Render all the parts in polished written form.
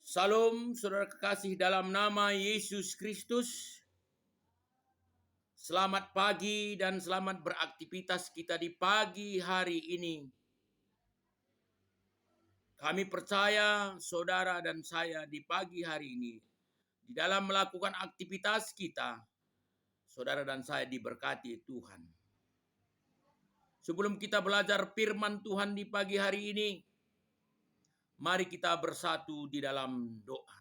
Salam saudara kekasih dalam nama Yesus Kristus. Selamat pagi dan selamat beraktivitas kita di pagi hari ini. Kami percaya saudara dan saya di pagi hari ini, di dalam melakukan aktivitas kita, saudara dan saya diberkati Tuhan. Sebelum kita belajar firman Tuhan di pagi hari ini, mari kita bersatu di dalam doa.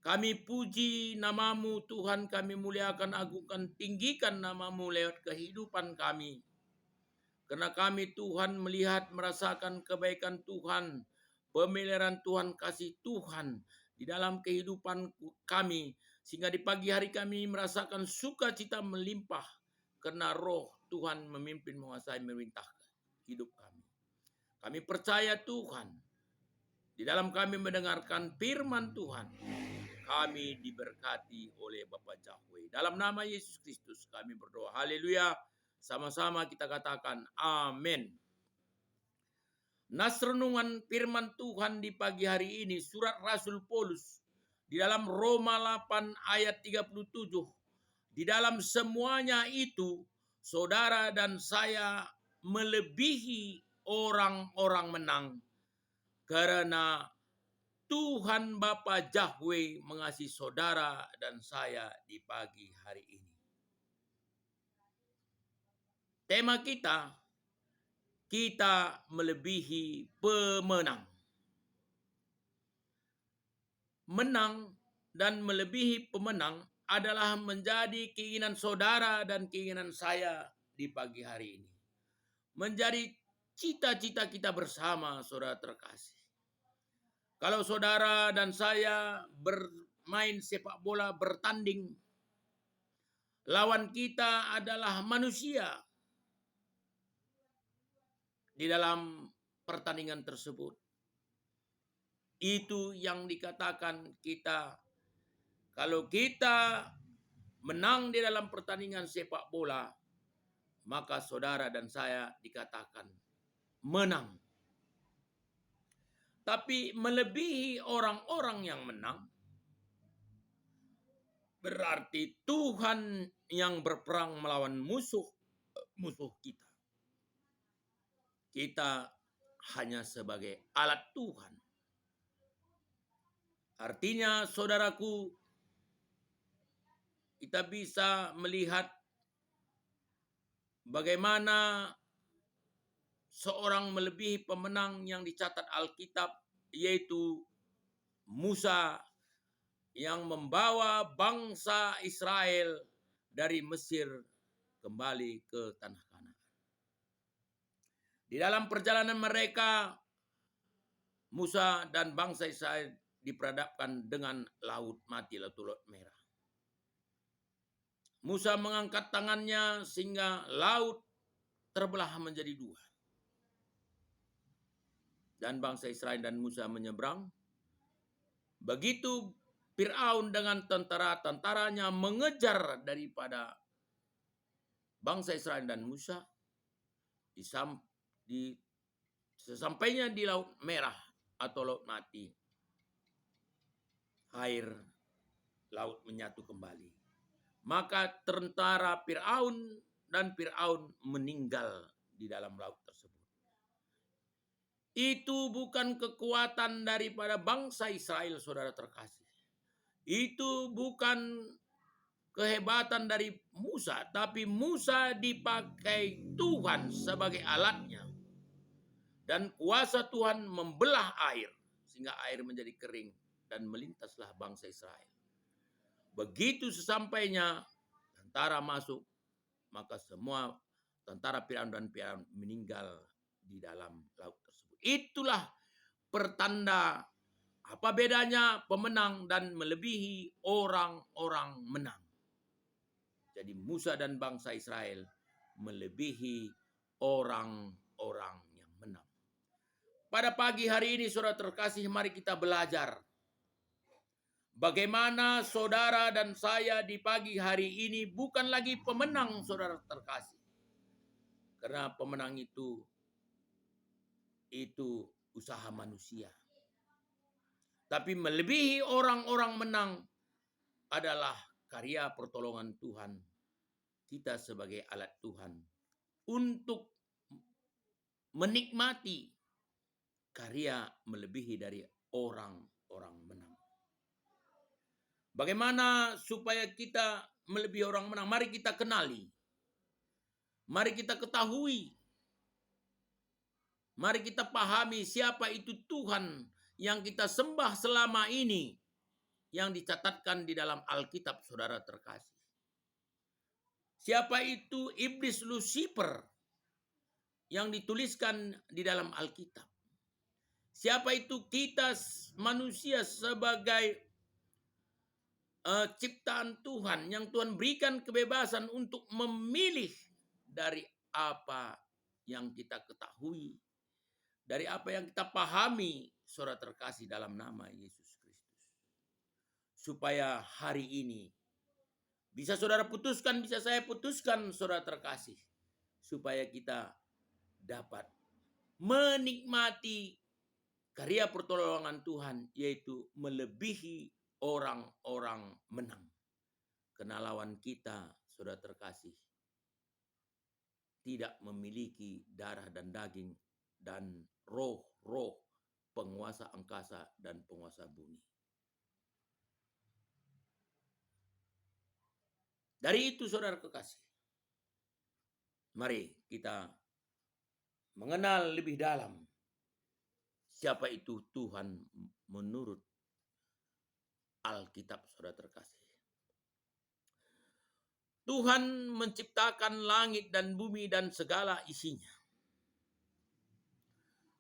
Kami puji namamu Tuhan, kami muliakan, agungkan, tinggikan namamu lewat kehidupan kami. Karena kami Tuhan melihat, merasakan kebaikan Tuhan, pemeliharaan Tuhan, kasih Tuhan di dalam kehidupan kami. Sehingga di pagi hari kami merasakan sukacita melimpah. Karena roh Tuhan memimpin, menguasai, memerintah hidup kami. Kami percaya Tuhan, di dalam kami mendengarkan firman Tuhan, kami diberkati oleh Bapa Yahweh. Dalam nama Yesus Kristus kami berdoa. Haleluya. Sama-sama kita katakan amin. Nas renungan firman Tuhan di pagi hari ini, surat Rasul Paulus di dalam Roma 8 ayat 37. Di dalam semuanya itu, saudara dan saya melebihi orang-orang menang, karena Tuhan Bapa Yahweh mengasihi saudara dan saya di pagi hari ini. Tema kita melebihi pemenang. Menang dan melebihi pemenang adalah menjadi keinginan saudara dan keinginan saya di pagi hari ini. Menjadi cita-cita kita bersama, saudara terkasih. Kalau saudara dan saya bermain sepak bola, bertanding, lawan kita adalah manusia di dalam pertandingan tersebut. Itu yang dikatakan kita, kalau kita menang di dalam pertandingan sepak bola, maka saudara dan saya dikatakan menang. Tapi melebihi orang-orang yang menang, berarti Tuhan yang berperang melawan musuh kita. Kita hanya sebagai alat Tuhan. Artinya saudaraku, kita bisa melihat bagaimana seorang melebihi pemenang yang dicatat Alkitab, yaitu Musa yang membawa bangsa Israel dari Mesir kembali ke tanah Kanaan. Di dalam perjalanan mereka, Musa dan bangsa Israel diperhadapkan dengan laut mati, laut merah. Musa mengangkat tangannya sehingga laut terbelah menjadi dua. Dan bangsa Israel dan Musa menyeberang. Begitu Fir'aun dengan tentara-tentaranya mengejar daripada bangsa Israel dan Musa, sesampainya di Laut Merah atau Laut Mati, air laut menyatu kembali. Maka tentara Fir'aun meninggal di dalam laut tersebut. Itu bukan kekuatan daripada bangsa Israel, saudara terkasih. Itu bukan kehebatan dari Musa, tapi Musa dipakai Tuhan sebagai alatnya. Dan kuasa Tuhan membelah air, sehingga air menjadi kering dan melintaslah bangsa Israel. Begitu sesampainya tentara masuk, maka semua tentara Fir'aun meninggal di dalam laut tersebut. Itulah pertanda apa bedanya pemenang dan melebihi orang-orang menang. Jadi Musa dan bangsa Israel melebihi orang-orang yang menang. Pada pagi hari ini saudara terkasih, mari kita belajar bagaimana saudara dan saya di pagi hari ini bukan lagi pemenang, saudara terkasih. Karena pemenang itu usaha manusia. Tapi melebihi orang-orang menang adalah karya pertolongan Tuhan. Kita sebagai alat Tuhan untuk menikmati karya melebihi dari orang-orang menang. Bagaimana supaya kita melebihi orang menang? Mari kita kenali. Mari kita ketahui. Mari kita pahami siapa itu Tuhan yang kita sembah selama ini, yang dicatatkan di dalam Alkitab, saudara terkasih. Siapa itu iblis Lucifer yang dituliskan di dalam Alkitab? Siapa itu kita manusia sebagai ciptaan Tuhan yang Tuhan berikan kebebasan untuk memilih dari apa yang kita ketahui, dari apa yang kita pahami, saudara terkasih, dalam nama Yesus Kristus. Supaya hari ini bisa saudara putuskan, bisa saya putuskan, saudara terkasih, supaya kita dapat menikmati karya pertolongan Tuhan, yaitu melebihi orang-orang menang. Karena lawan kita, saudara terkasih, tidak memiliki darah dan daging dan roh-roh penguasa angkasa dan penguasa bumi. Dari itu, saudara kekasih, mari kita mengenal lebih dalam siapa itu Tuhan menurut Alkitab, saudara terkasih. Tuhan menciptakan langit dan bumi dan segala isinya.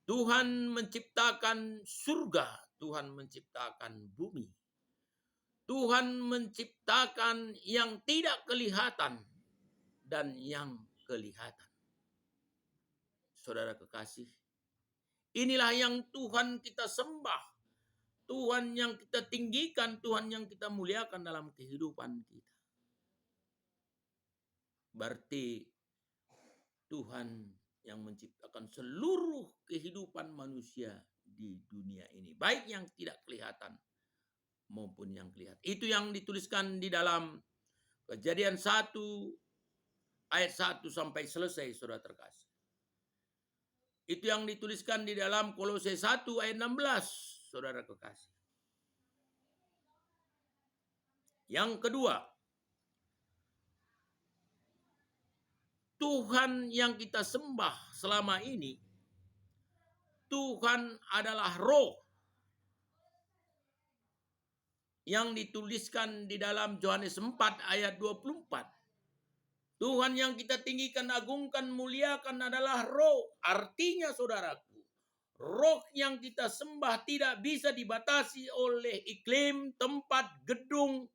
Tuhan menciptakan surga, Tuhan menciptakan bumi. Tuhan menciptakan yang tidak kelihatan dan yang kelihatan. Saudara kekasih, inilah yang Tuhan kita sembah. Tuhan yang kita tinggikan, Tuhan yang kita muliakan dalam kehidupan kita. Berarti Tuhan yang menciptakan seluruh kehidupan manusia di dunia ini, baik yang tidak kelihatan maupun yang kelihatan. Itu yang dituliskan di dalam Kejadian 1 ayat 1 sampai selesai, saudara terkasih. Itu yang dituliskan di dalam Kolose 1 ayat 16, saudara kekasih. Yang kedua, Tuhan yang kita sembah selama ini, Tuhan adalah roh, yang dituliskan di dalam Yohanes 4 ayat 24. Tuhan yang kita tinggikan, agungkan, muliakan adalah roh. Artinya, saudaraku, roh yang kita sembah tidak bisa dibatasi oleh iklim, tempat, gedung,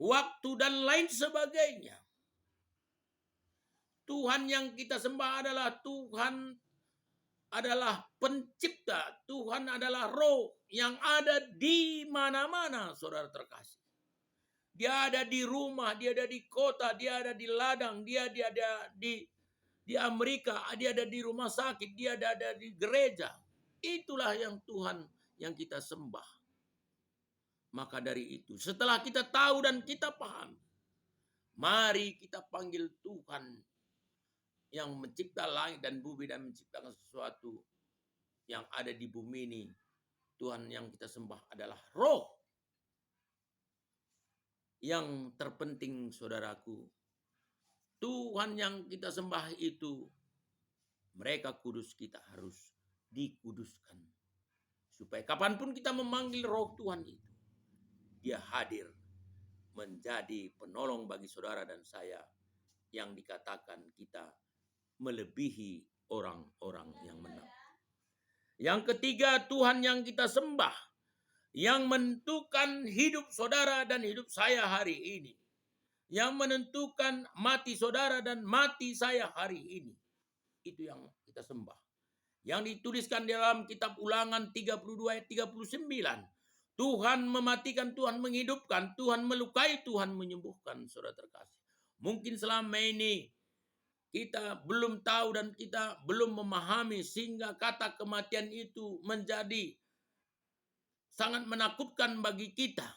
waktu, dan lain sebagainya. Tuhan yang kita sembah adalah Tuhan, adalah pencipta. Tuhan adalah roh yang ada di mana-mana, saudara terkasih. Dia ada di rumah, dia ada di kota, dia ada di ladang, dia ada di Amerika, dia ada di rumah sakit, dia ada di gereja. Itulah yang Tuhan yang kita sembah. Maka dari itu, setelah kita tahu dan kita paham, mari kita panggil Tuhan yang mencipta langit dan bumi dan menciptakan sesuatu yang ada di bumi ini. Tuhan yang kita sembah adalah roh. Yang terpenting, saudaraku, Tuhan yang kita sembah itu, mereka kudus, kita harus dikuduskan. Supaya kapanpun kita memanggil roh Tuhan itu, dia hadir menjadi penolong bagi saudara dan saya, yang dikatakan kita melebihi orang-orang yang menang. Yang ketiga, Tuhan yang kita sembah, yang menentukan hidup saudara dan hidup saya hari ini, yang menentukan mati saudara dan mati saya hari ini. Itu yang kita sembah. Yang dituliskan dalam kitab Ulangan 32 ayat 39. Tuhan mematikan, Tuhan menghidupkan, Tuhan melukai, Tuhan menyembuhkan, saudara terkasih. Mungkin selama ini kita belum tahu dan kita belum memahami, sehingga kata kematian itu menjadi sangat menakutkan bagi kita.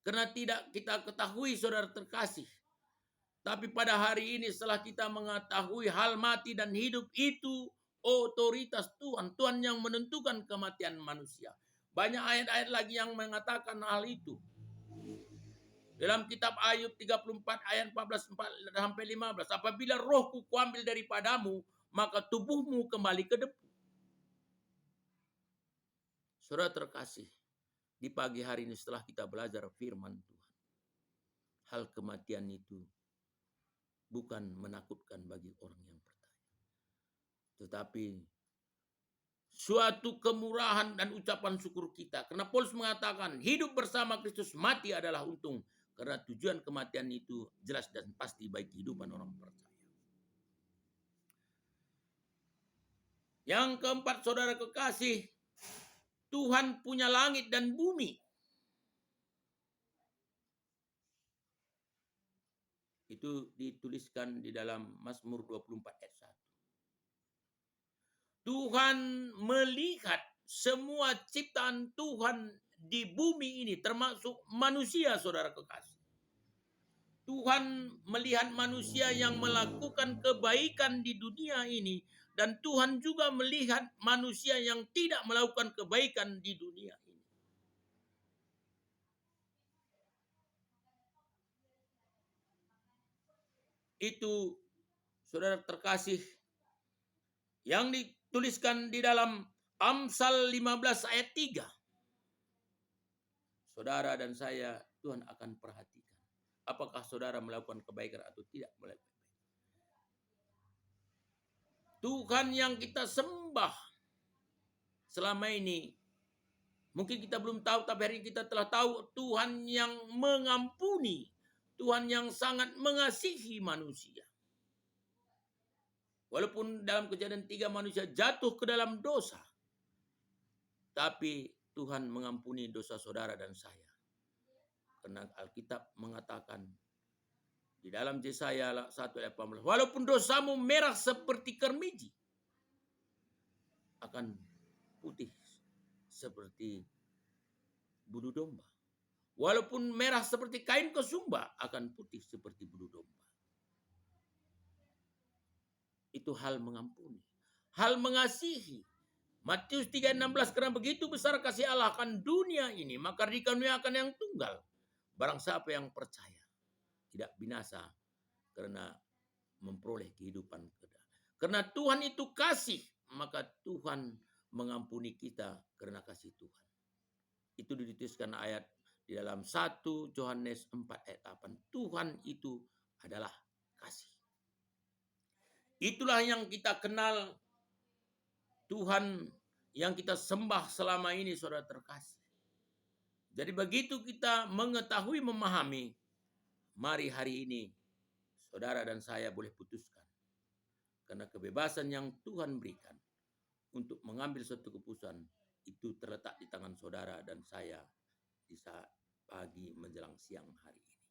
Karena tidak kita ketahui saudara terkasih. Tapi pada hari ini setelah kita mengetahui hal mati dan hidup itu otoritas Tuhan. Tuhan yang menentukan kematian manusia. Banyak ayat-ayat lagi yang mengatakan hal itu. Dalam kitab Ayub 34 ayat 14 sampai 15. Apabila rohku kuambil daripadamu, maka tubuhmu kembali ke debu. Saudara terkasih, di pagi hari ini setelah kita belajar firman Tuhan. Hal kematian itu bukan menakutkan bagi orang yang percaya. Tetapi suatu kemurahan dan ucapan syukur kita. Karena Paulus mengatakan hidup bersama Kristus, mati adalah untung. Karena tujuan kematian itu jelas dan pasti bagi kehidupan orang percaya. Yang keempat saudara kekasih, Tuhan punya langit dan bumi. Itu dituliskan di dalam Mazmur 24 ayat 1. Tuhan melihat semua ciptaan Tuhan di bumi ini termasuk manusia saudara kekasih. Tuhan melihat manusia yang melakukan kebaikan di dunia ini dan Tuhan juga melihat manusia yang tidak melakukan kebaikan di dunia ini. Itu saudara terkasih yang dituliskan di dalam Amsal 15 ayat 3. Saudara dan saya Tuhan akan perhatikan. Apakah saudara melakukan kebaikan atau tidak melakukan kebaikan. Tuhan yang kita sembah selama ini. Mungkin kita belum tahu, tapi hari ini kita telah tahu Tuhan yang mengampuni. Tuhan yang sangat mengasihi manusia. Walaupun dalam Kejadian 3 manusia jatuh ke dalam dosa. Tapi Tuhan mengampuni dosa saudara dan saya. Karena Alkitab mengatakan di dalam Yesaya 1 ayat 18. Walaupun dosamu merah seperti kermiji. Akan putih seperti bulu domba. Walaupun merah seperti kain kesumba. Akan putih seperti bulu domba. Itu hal mengampuni. Hal mengasihi. Matius 3:16. Karena begitu besar kasih Allah akan dunia ini. Maka dikaruniakan yang tunggal. Barang siapa yang percaya. Tidak binasa karena memperoleh kehidupan kekal. Karena Tuhan itu kasih, maka Tuhan mengampuni kita karena kasih Tuhan. Itu dituliskan ayat di dalam 1 Yohanes 4 ayat 8. Tuhan itu adalah kasih. Itulah yang kita kenal Tuhan yang kita sembah selama ini saudara terkasih. Jadi begitu kita mengetahui, memahami, mari hari ini saudara dan saya boleh putuskan. Karena kebebasan yang Tuhan berikan untuk mengambil suatu keputusan itu terletak di tangan saudara dan saya di saat pagi menjelang siang hari ini.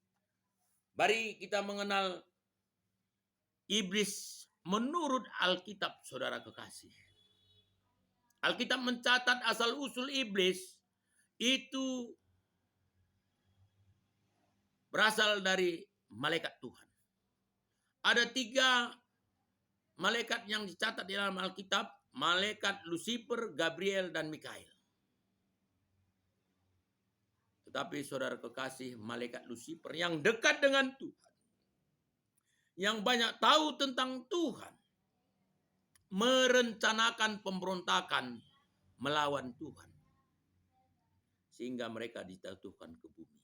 Mari kita mengenal iblis menurut Alkitab saudara kekasih. Alkitab mencatat asal-usul iblis itu berasal dari malaikat Tuhan. Ada 3 malaikat yang dicatat di dalam Alkitab. Malaikat Lucifer, Gabriel, dan Mikail. Tetapi saudara kekasih, malaikat Lucifer yang dekat dengan Tuhan. Yang banyak tahu tentang Tuhan. Merencanakan pemberontakan melawan Tuhan. Sehingga mereka dijatuhkan ke bumi.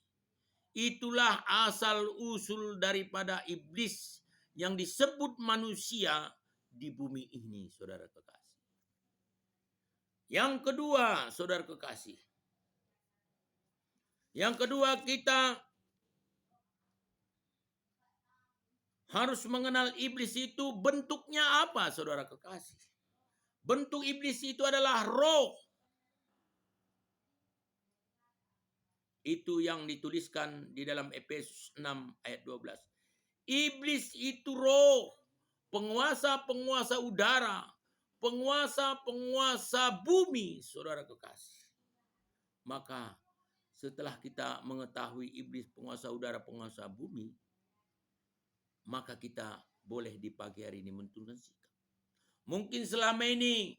Itulah asal usul daripada iblis yang disebut manusia di bumi ini, saudara kekasih. Yang kedua, saudara kekasih. Yang kedua, kita harus mengenal iblis itu bentuknya apa, saudara kekasih. Bentuk iblis itu adalah roh. Itu yang dituliskan di dalam Efesus 6 ayat 12. Iblis itu roh, penguasa-penguasa udara, penguasa-penguasa bumi, saudara kekasih. Maka setelah kita mengetahui iblis penguasa udara, penguasa bumi, maka kita boleh di pagi hari ini menentukan sikap. Mungkin selama ini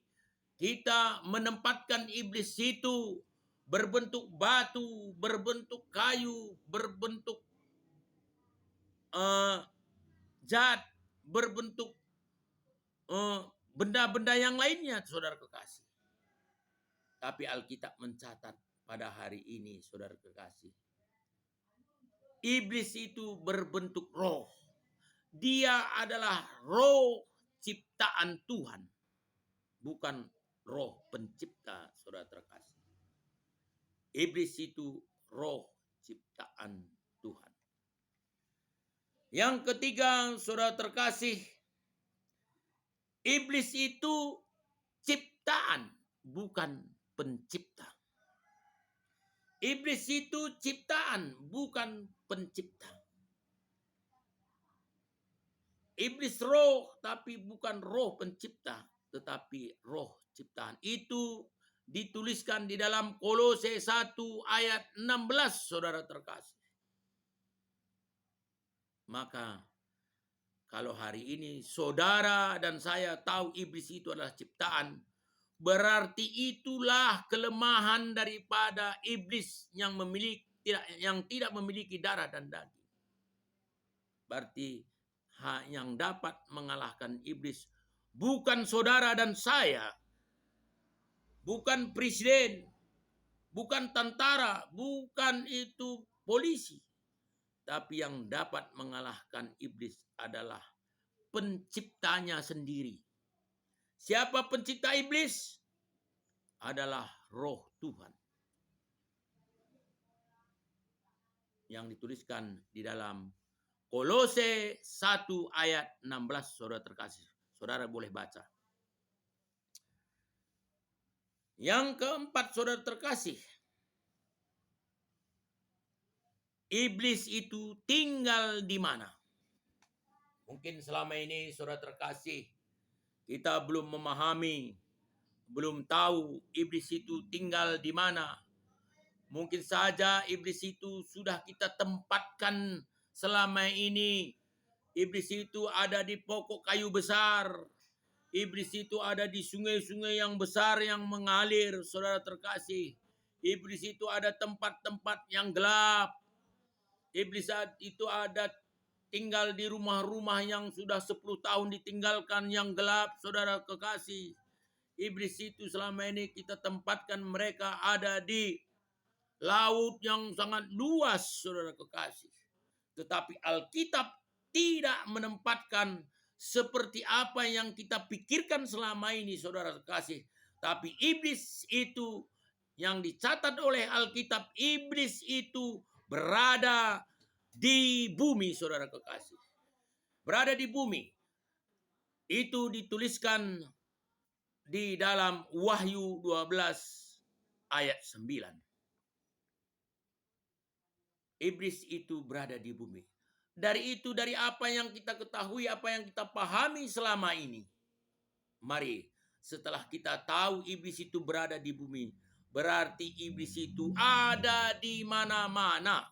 kita menempatkan iblis itu berbentuk batu, berbentuk kayu, berbentuk zat, berbentuk benda-benda yang lainnya, saudara kekasih. Tapi Alkitab mencatat pada hari ini, saudara kekasih, iblis itu berbentuk roh. Dia adalah roh ciptaan Tuhan, bukan roh pencipta, saudara terkasih. Iblis itu roh ciptaan Tuhan. Yang ketiga, saudara terkasih, iblis itu ciptaan, bukan pencipta. Iblis itu ciptaan, bukan pencipta. Iblis roh, tapi bukan roh pencipta, tetapi roh ciptaan. Itu dituliskan di dalam Kolose 1 ayat 16, saudara terkasih. Maka kalau hari ini saudara dan saya tahu iblis itu adalah ciptaan, berarti itulah kelemahan daripada iblis yang tidak memiliki darah dan daging. Berarti yang dapat mengalahkan iblis bukan saudara dan saya, bukan presiden, bukan tentara, bukan itu polisi. Tapi yang dapat mengalahkan iblis adalah penciptanya sendiri. Siapa pencipta iblis? Adalah roh Tuhan. Yang dituliskan di dalam Kolose 1 ayat 16, saudara terkasih. Saudara boleh baca. Yang keempat, saudara terkasih, iblis itu tinggal di mana? Mungkin selama ini, saudara terkasih, kita belum memahami, belum tahu iblis itu tinggal di mana. Mungkin saja iblis itu sudah kita tempatkan selama ini. Iblis itu ada di pokok kayu besar. Iblis itu ada di sungai-sungai yang besar yang mengalir, saudara terkasih. Iblis itu ada tempat-tempat yang gelap. Iblis itu ada tinggal di rumah-rumah yang sudah 10 tahun ditinggalkan yang gelap, saudara kekasih. Iblis itu selama ini kita tempatkan mereka ada di laut yang sangat luas, saudara kekasih. Tetapi Alkitab tidak menempatkan seperti apa yang kita pikirkan selama ini, saudara kekasih. Tapi iblis itu yang dicatat oleh Alkitab, iblis itu berada di bumi, saudara kekasih. Berada di bumi. Itu dituliskan di dalam Wahyu 12 ayat 9. Iblis itu berada di bumi. Dari apa yang kita ketahui, apa yang kita pahami selama ini. Mari, setelah kita tahu iblis itu berada di bumi, berarti iblis itu ada di mana-mana.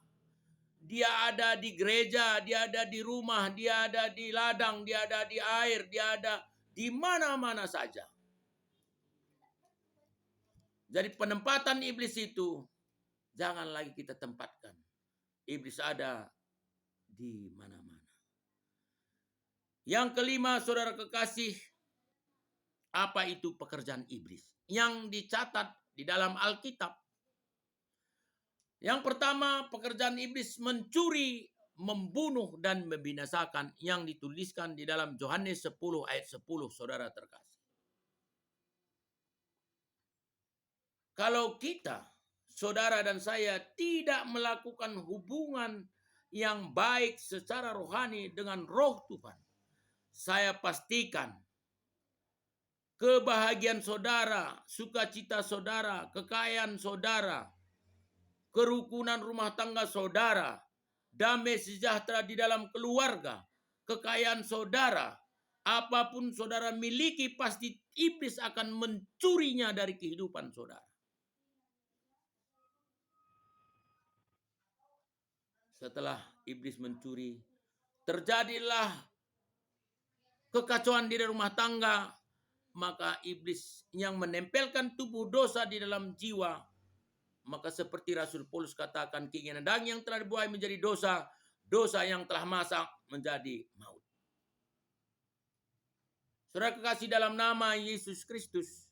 Dia ada di gereja, dia ada di rumah, dia ada di ladang, dia ada di air, dia ada di mana-mana saja. Jadi penempatan iblis itu jangan lagi kita tempatkan. Iblis ada di mana-mana. Yang kelima, saudara kekasih, apa itu pekerjaan iblis yang dicatat di dalam Alkitab? Yang pertama, pekerjaan iblis mencuri, membunuh, dan membinasakan, yang dituliskan di dalam Yohanes 10 ayat 10, saudara terkasih. Kalau kita, saudara dan saya, tidak melakukan hubungan yang baik secara rohani dengan roh Tuhan, saya pastikan kebahagiaan saudara, sukacita saudara, kekayaan saudara, kerukunan rumah tangga saudara, damai sejahtera di dalam keluarga, kekayaan saudara, apapun saudara miliki, pasti iblis akan mencurinya dari kehidupan saudara. setelah iblis mencuri, terjadilah kekacauan di rumah tangga, maka iblis yang menempelkan tubuh dosa di dalam jiwa, maka seperti Rasul Paulus katakan, keinginan daging yang telah dibuai menjadi dosa, dosa yang telah masak menjadi maut. Saudara kekasih dalam nama Yesus Kristus,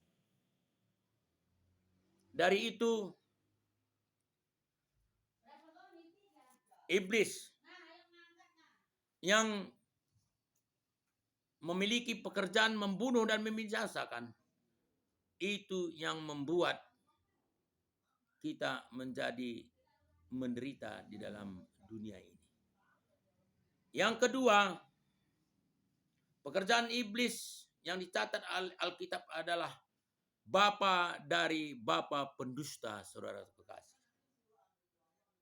dari itu iblis yang memiliki pekerjaan membunuh dan membinasakan, itu yang membuat kita menjadi menderita di dalam dunia ini. Yang kedua, pekerjaan iblis yang dicatat Alkitab adalah bapa dari bapa pendusta, saudara kekasih.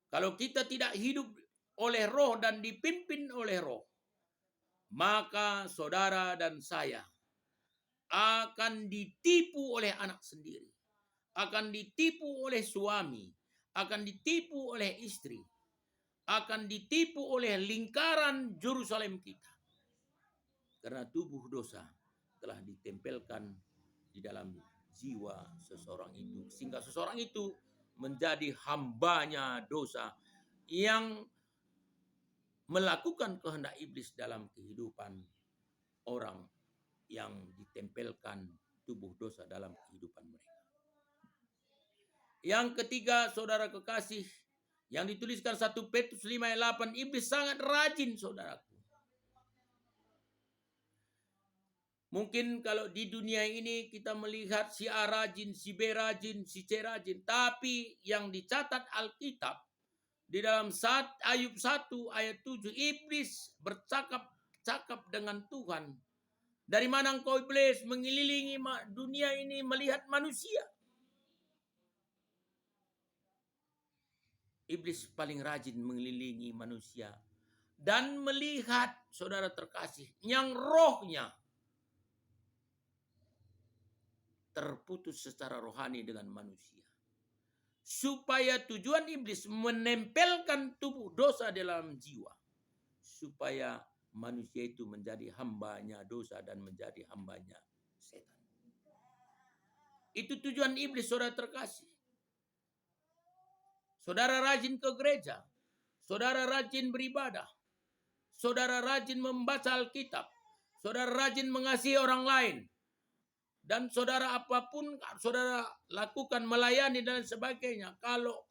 Kalau kita tidak hidup oleh roh dan dipimpin oleh roh, maka saudara dan saya akan ditipu oleh anak sendiri, akan ditipu oleh suami, akan ditipu oleh istri, akan ditipu oleh lingkaran Yerusalem kita. Karena tubuh dosa telah ditempelkan di dalam jiwa seseorang itu, sehingga seseorang itu menjadi hambanya dosa yang melakukan kehendak iblis dalam kehidupan orang yang ditempelkan tubuh dosa dalam kehidupan mereka. Yang ketiga, saudara kekasih, yang dituliskan 1 Petrus 5 ayat 8, iblis sangat rajin, saudaraku. Mungkin kalau di dunia ini kita melihat si A rajin, si B rajin, si C rajin. Tapi yang dicatat Alkitab di dalam Ayub 1 ayat 7, iblis bercakap dengan Tuhan. Dari mana engkau iblis mengelilingi dunia ini melihat manusia? Iblis paling rajin mengelilingi manusia dan melihat, saudara terkasih, yang rohnya terputus secara rohani dengan manusia. Supaya tujuan iblis menempelkan tubuh dosa dalam jiwa. Supaya manusia itu menjadi hambanya dosa dan menjadi hambanya setan. Itu tujuan iblis, saudara terkasih. Saudara rajin ke gereja. Saudara rajin beribadah. Saudara rajin membaca Alkitab. Saudara rajin mengasihi orang lain. Dan saudara apapun saudara lakukan, melayani dan sebagainya, kalau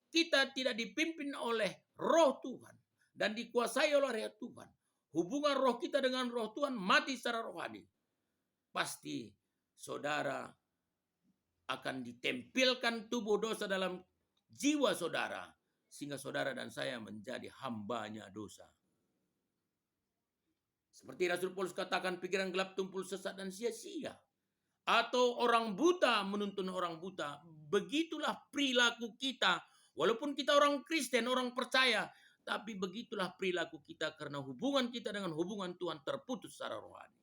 kita tidak dipimpin oleh roh Tuhan dan dikuasai oleh roh Tuhan, hubungan roh kita dengan roh Tuhan mati secara rohani, pasti saudara akan ditempelkan tubuh dosa dalam jiwa saudara, sehingga saudara dan saya menjadi hambanya dosa. Seperti Rasul Paulus katakan, pikiran gelap tumpul sesat dan sia-sia. Atau orang buta menuntun orang buta. Begitulah perilaku kita. Walaupun kita orang Kristen, orang percaya, tapi begitulah perilaku kita karena hubungan kita dengan hubungan Tuhan terputus secara rohani.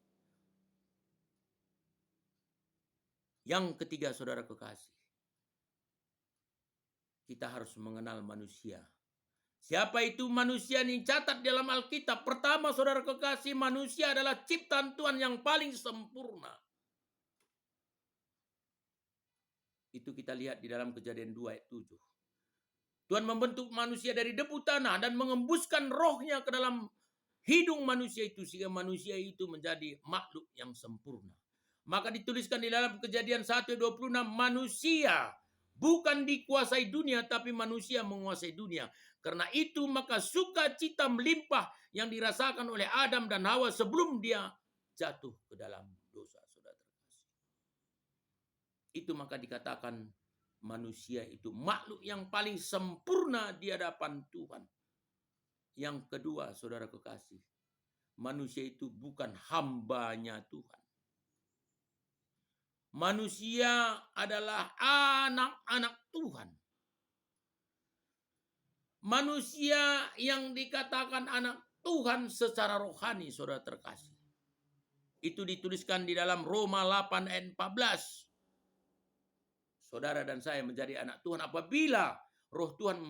Yang ketiga, saudara kekasih, kita harus mengenal manusia. Siapa itu manusia yang dicatat dalam Alkitab? Pertama, saudara kekasih, manusia adalah ciptaan Tuhan yang paling sempurna. Itu kita lihat di dalam Kejadian 2 ayat 7. Tuhan membentuk manusia dari debu tanah dan mengembuskan rohnya ke dalam hidung manusia itu, sehingga manusia itu menjadi makhluk yang sempurna. Maka dituliskan di dalam Kejadian 1:26, manusia bukan dikuasai dunia, tapi manusia menguasai dunia. Karena itu maka sukacita melimpah yang dirasakan oleh Adam dan Hawa sebelum dia jatuh ke dalam dosa. Itu maka dikatakan manusia itu makhluk yang paling sempurna di hadapan Tuhan. Yang kedua, saudara kekasih, manusia itu bukan hambanya Tuhan. Manusia adalah anak-anak Tuhan. Manusia yang dikatakan anak Tuhan secara rohani, saudara terkasih. Itu dituliskan di dalam Roma 8 ayat 14. Saudara dan saya menjadi anak Tuhan apabila Roh Tuhan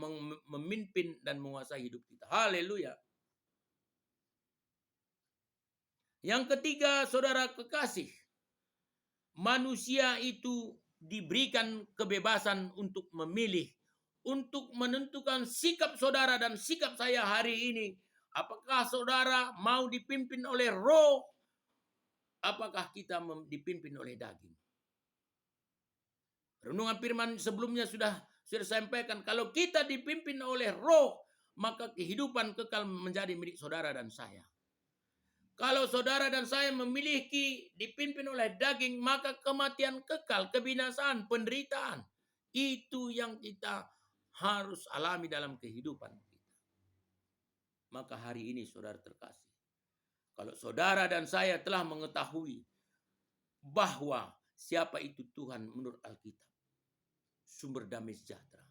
memimpin dan menguasai hidup kita. Haleluya. Yang ketiga, saudara kekasih, manusia itu diberikan kebebasan untuk memilih, untuk menentukan sikap saudara dan sikap saya hari ini. Apakah saudara mau dipimpin oleh roh? Apakah kita dipimpin oleh daging? Renungan firman sebelumnya sudah sampaikan, kalau kita dipimpin oleh roh, maka kehidupan kekal menjadi milik saudara dan saya. Kalau saudara dan saya memiliki dipimpin oleh daging, maka kematian kekal, kebinasaan, penderitaan. Itu yang kita harus alami dalam kehidupan kita. Maka hari ini saudara terkasih, kalau saudara dan saya telah mengetahui bahwa siapa itu Tuhan menurut Alkitab, sumber damai sejahtera.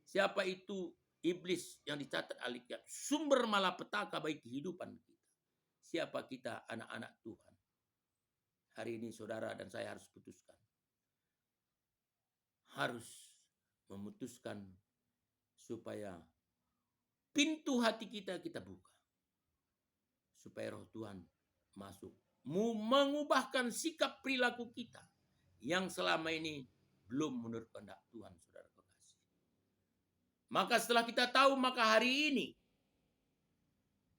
Siapa itu iblis yang dicatat Alkitab, sumber malapetaka bagi kehidupan kita. Siapa kita, anak-anak Tuhan. Hari ini saudara dan saya harus putuskan. Harus memutuskan supaya pintu hati kita buka. Supaya roh Tuhan masuk. Mengubahkan sikap perilaku kita. Yang selama ini belum menurut kehendak Tuhan, saudara kekasih. Maka setelah kita tahu, maka hari ini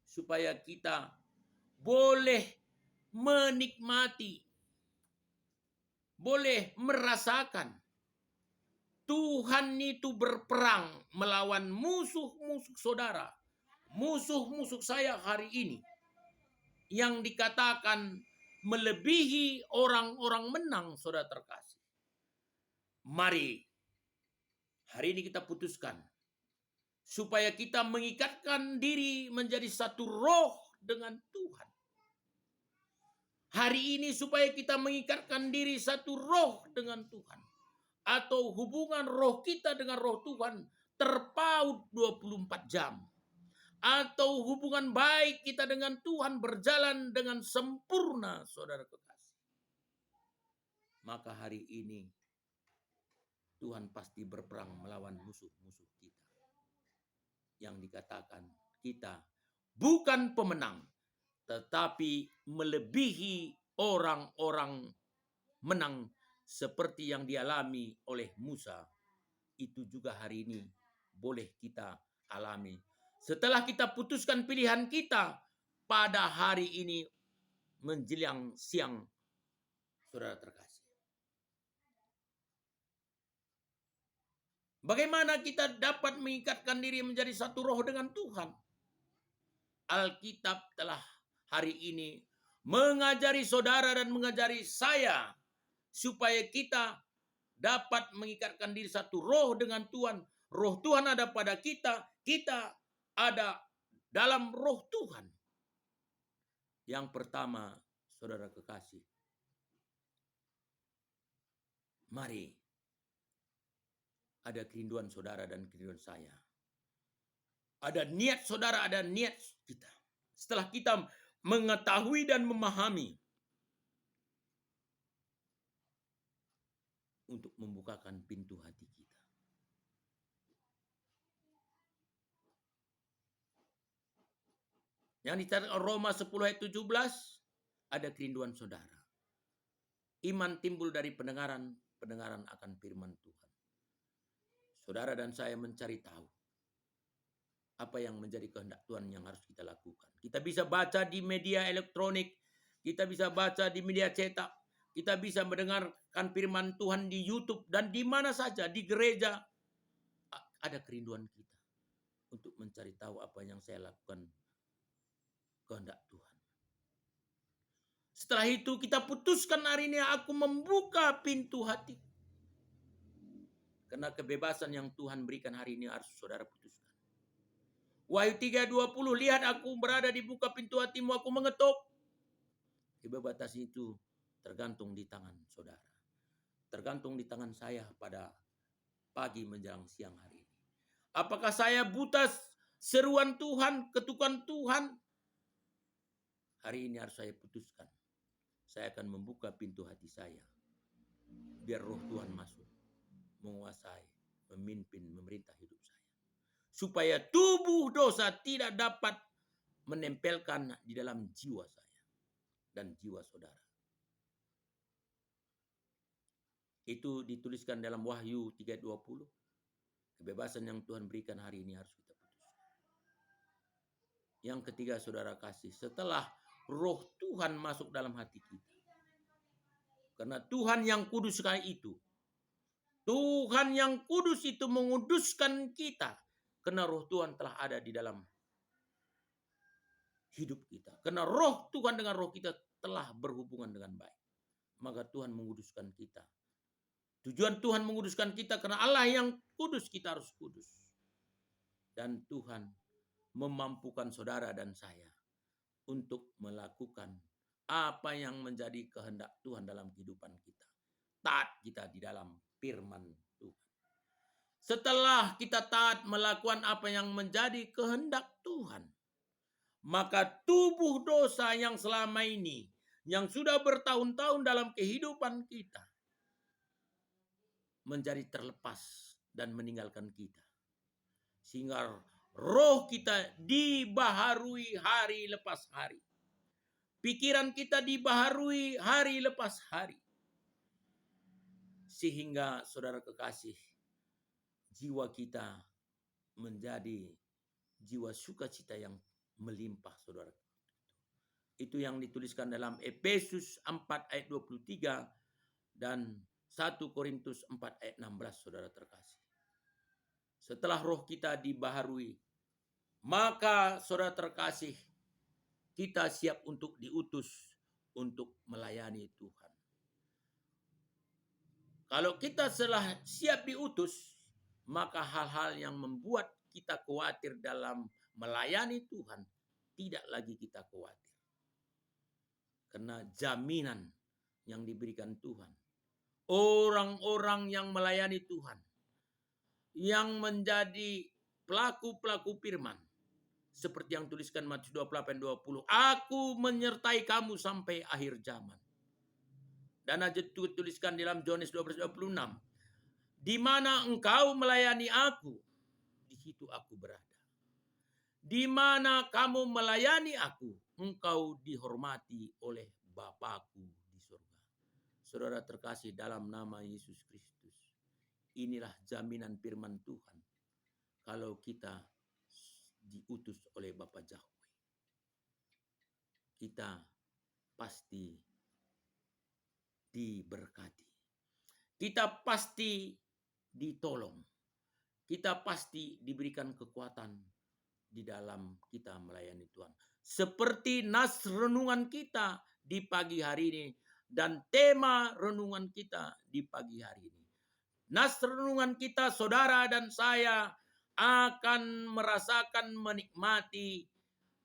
supaya kita boleh menikmati, boleh merasakan Tuhan itu berperang melawan musuh-musuh saudara, musuh-musuh saya hari ini, yang dikatakan melebihi orang-orang menang, saudara terkasih. Mari hari ini kita putuskan supaya kita mengikatkan diri menjadi satu roh dengan Tuhan. Hari ini supaya kita mengikatkan diri satu roh dengan Tuhan. Atau hubungan roh kita dengan roh Tuhan terpaut 24 jam. Atau hubungan baik kita dengan Tuhan berjalan dengan sempurna, saudara kekasih. Maka hari ini Tuhan pasti berperang melawan musuh-musuh kita. Yang dikatakan kita bukan pemenang, tetapi melebihi orang-orang menang seperti yang dialami oleh Musa. Itu juga hari ini boleh kita alami. Setelah kita putuskan pilihan kita pada hari ini menjelang siang, saudara terkasih. Bagaimana kita dapat mengikatkan diri menjadi satu roh dengan Tuhan? Alkitab telah hari ini mengajari saudara dan mengajari saya supaya kita dapat mengikatkan diri satu roh dengan Tuhan. Roh Tuhan ada pada kita, kita ada dalam roh Tuhan. Yang pertama, saudara kekasih, mari ada kerinduan saudara dan kerinduan saya. Ada niat saudara, ada niat kita. Setelah kita mengetahui dan memahami, untuk membukakan pintu hati kita. Yang dicatat Roma 10 ayat 17, ada kerinduan saudara. Iman timbul dari pendengaran, pendengaran akan firman Tuhan. Saudara dan saya mencari tahu apa yang menjadi kehendak Tuhan yang harus kita lakukan. Kita bisa baca di media elektronik, kita bisa baca di media cetak, kita bisa mendengarkan firman Tuhan di YouTube dan di mana saja, di gereja. Ada kerinduan kita untuk mencari tahu apa yang saya lakukan kehendak Tuhan. Setelah itu kita putuskan hari ini aku membuka pintu hati. Karena kebebasan yang Tuhan berikan hari ini harus saudara putuskan. Wahyu 3:20, lihat aku berada di buka pintu hatimu, aku mengetuk. Kebebasan itu tergantung di tangan saudara. Tergantung di tangan saya pada pagi menjelang siang hari ini. Apakah saya buta seruan Tuhan, ketukan Tuhan? Hari ini harus saya putuskan. Saya akan membuka pintu hati saya. Biar roh Tuhan masuk, menguasai. memimpin memerintah hidup saya. Supaya tubuh dosa tidak dapat menempelkan di dalam jiwa saya dan jiwa saudara. Itu dituliskan dalam Wahyu 3:20. Kebebasan yang Tuhan berikan hari ini harus kita putus. Yang ketiga, saudara kasih, setelah Roh Tuhan masuk dalam hati kita. Karena Tuhan yang kudus itu. Tuhan yang kudus itu menguduskan kita. Karena Roh Tuhan telah ada di dalam hidup kita. Karena Roh Tuhan dengan roh kita telah berhubungan dengan baik. Maka Tuhan menguduskan kita. Tujuan Tuhan menguduskan kita karena Allah yang kudus, kita harus kudus. Dan Tuhan memampukan saudara dan saya untuk melakukan apa yang menjadi kehendak Tuhan dalam kehidupan kita. Taat kita di dalam firman Tuhan. Setelah kita taat melakukan apa yang menjadi kehendak Tuhan, maka tubuh dosa yang selama ini, yang sudah bertahun-tahun dalam kehidupan kita, menjadi terlepas dan meninggalkan kita. Sehingga roh kita dibaharui hari lepas hari. Pikiran kita dibaharui hari lepas hari. Sehingga saudara kekasih, jiwa kita menjadi jiwa sukacita yang melimpah, saudara. Itu yang dituliskan dalam Efesus 4 ayat 23 dan 1 Korintus 4 ayat 16, saudara terkasih. Setelah roh kita dibaharui, maka saudara terkasih, kita siap untuk diutus untuk melayani Tuhan. Kalau kita telah siap diutus, maka hal-hal yang membuat kita khawatir dalam melayani Tuhan, tidak lagi kita khawatir. Karena jaminan yang diberikan Tuhan. Orang-orang yang melayani Tuhan, yang menjadi pelaku-pelaku firman, seperti yang tuliskan Matius 28:20, aku menyertai kamu sampai akhir zaman. Dan itu tuliskan dalam Yohanes 12:26, di mana engkau melayani aku, di situ aku berada. Di mana kamu melayani aku, engkau dihormati oleh Bapakku di surga. Saudara terkasih dalam nama Yesus Kristus, inilah jaminan firman Tuhan. Kalau kita diutus oleh Bapa Yahweh, kita pasti diberkati. Kita pasti ditolong. Kita pasti diberikan kekuatan di dalam kita melayani Tuhan. Seperti nas renungan kita di pagi hari ini dan tema renungan kita di pagi hari ini. Nas renungan kita, saudara dan saya, akan merasakan menikmati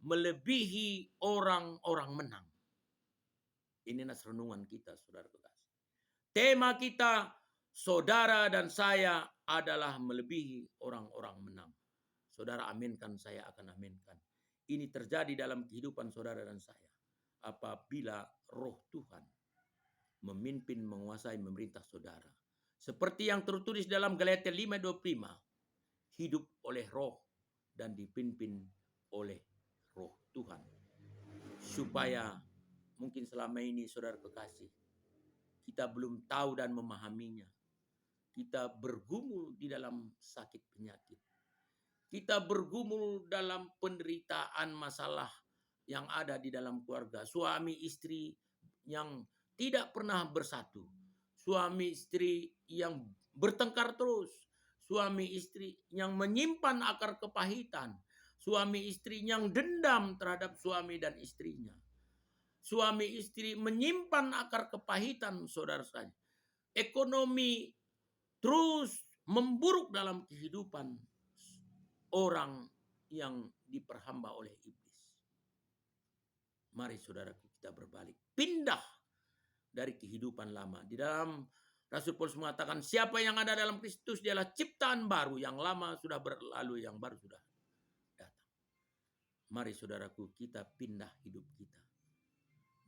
melebihi orang-orang menang. Ini nas renungan kita, saudara kekasih. Tema kita, saudara dan saya, adalah melebihi orang-orang menang. Saudara aminkan, saya akan aminkan. Ini terjadi dalam kehidupan saudara dan saya. Apabila roh Tuhan memimpin, menguasai, memerintah saudara. Seperti yang tertulis dalam Galatia 5:25. Hidup oleh roh dan dipimpin oleh roh Tuhan. Supaya mungkin selama ini saudara kekasih, kita belum tahu dan memahaminya. Kita bergumul di dalam sakit penyakit. Kita bergumul dalam penderitaan masalah yang ada di dalam keluarga. Suami istri yang tidak pernah bersatu. Suami istri yang bertengkar terus. Suami istri yang menyimpan akar kepahitan. Suami istri yang dendam terhadap suami dan istrinya. Suami istri menyimpan akar kepahitan, saudara saya. Ekonomi terus memburuk dalam kehidupan orang yang diperhamba oleh iblis. Mari saudaraku, kita berbalik. Pindah dari kehidupan lama. Di dalam Rasul Paulus mengatakan, siapa yang ada dalam Kristus dialah ciptaan baru. Yang lama sudah berlalu, yang baru sudah datang. Mari saudaraku, kita pindah hidup kita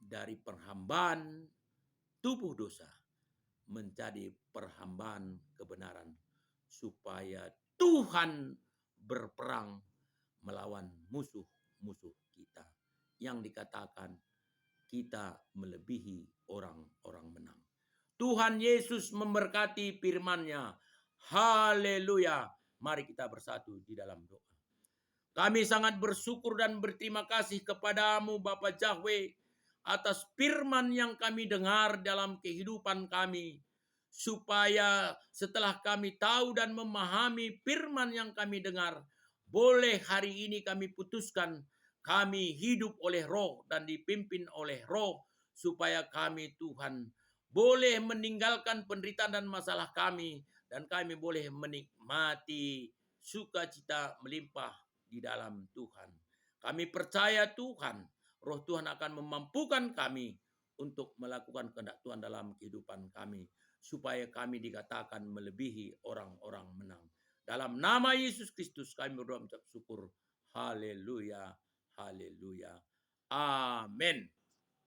dari perhambaan tubuh dosa menjadi perhambaan kebenaran, supaya Tuhan berperang melawan musuh-musuh kita. Yang dikatakan kita melebihi orang-orang menang. Tuhan Yesus memberkati firman-Nya. Haleluya. Mari kita bersatu di dalam doa. Kami sangat bersyukur dan berterima kasih kepadamu Bapak Yahweh atas firman yang kami dengar dalam kehidupan kami. Supaya setelah kami tahu dan memahami firman yang kami dengar, boleh hari ini kami putuskan kami hidup oleh roh dan dipimpin oleh roh. Supaya kami Tuhan boleh meninggalkan penderitaan dan masalah kami. Dan kami boleh menikmati sukacita melimpah di dalam Tuhan. Kami percaya Tuhan, roh Tuhan akan memampukan kami untuk melakukan kehendak Tuhan dalam kehidupan kami. Supaya kami dikatakan melebihi orang-orang menang. Dalam nama Yesus Kristus kami berdoa mengucap syukur. Haleluya, haleluya. Amin.